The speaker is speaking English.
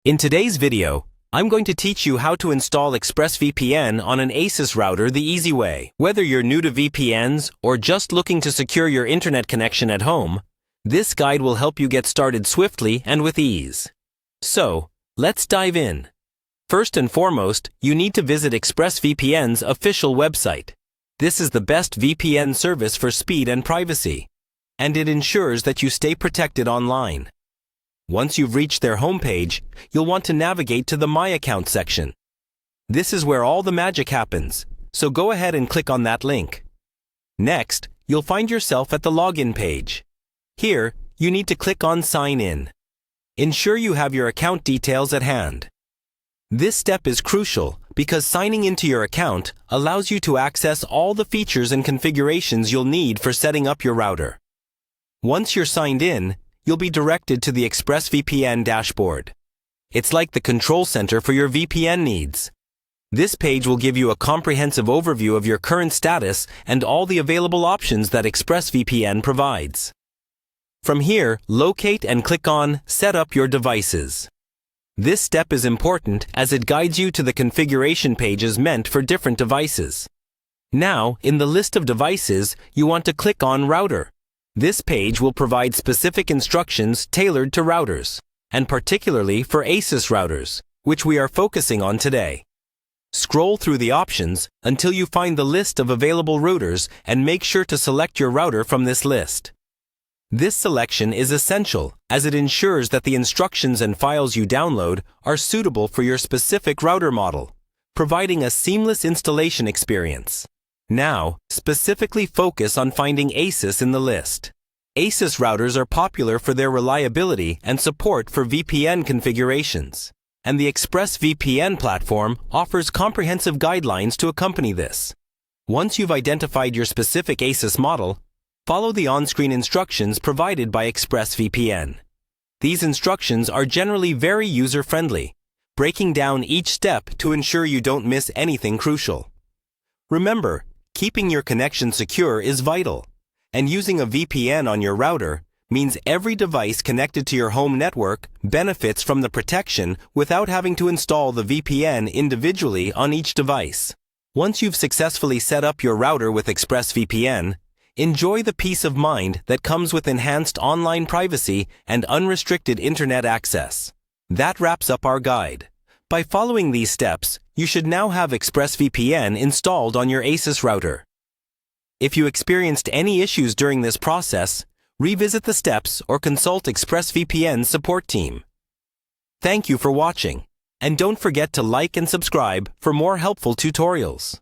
In today's video, I'm going to teach you how to install Expressvpn on an Asus router the easy way. Whether you're new to VPNs or just looking to secure your internet connection at home, this guide will help you get started swiftly and with ease. So, let's dive in. First and foremost, you need to visit Expressvpn's official website. This is the best VPN service for speed and privacy, and it ensures that you stay protected online. Once you've reached their homepage, you'll want to navigate to the My Account section. This is where all the magic happens, so go ahead and click on that link. Next, you'll find yourself at the login page. Here, you need to click on Sign In. Ensure you have your account details at hand. This step is crucial because signing into your account allows you to access all the features and configurations you'll need for setting up your router. Once you're signed in, you'll be directed to the Expressvpn dashboard. It's like the control center for your VPN needs. This page will give you a comprehensive overview of your current status and all the available options that Expressvpn provides. From here, locate and click on Set up your devices. This step is important as it guides you to the configuration pages meant for different devices. Now, in the list of devices, you want to click on Router. This page will provide specific instructions tailored to routers, and particularly for Asus routers, which we are focusing on today. Scroll through the options until you find the list of available routers and make sure to select your router from this list. This selection is essential as it ensures that the instructions and files you download are suitable for your specific router model, providing a seamless installation experience. Now, specifically focus on finding Asus in the list. Asus routers are popular for their reliability and support for VPN configurations, and the Expressvpn platform offers comprehensive guidelines to accompany this. Once you've identified your specific Asus model, follow the on-screen instructions provided by Expressvpn. These instructions are generally very user-friendly, breaking down each step to ensure you don't miss anything crucial. Remember, keeping your connection secure is vital, and using a VPN on your router means every device connected to your home network benefits from the protection without having to install the VPN individually on each device. Once you've successfully set up your router with Expressvpn, enjoy the peace of mind that comes with enhanced online privacy and unrestricted internet access. That wraps up our guide. By following these steps, you should now have Expressvpn installed on your Asus router. If you experienced any issues during this process, revisit the steps or consult Expressvpn's support team. Thank you for watching, and don't forget to like and subscribe for more helpful tutorials.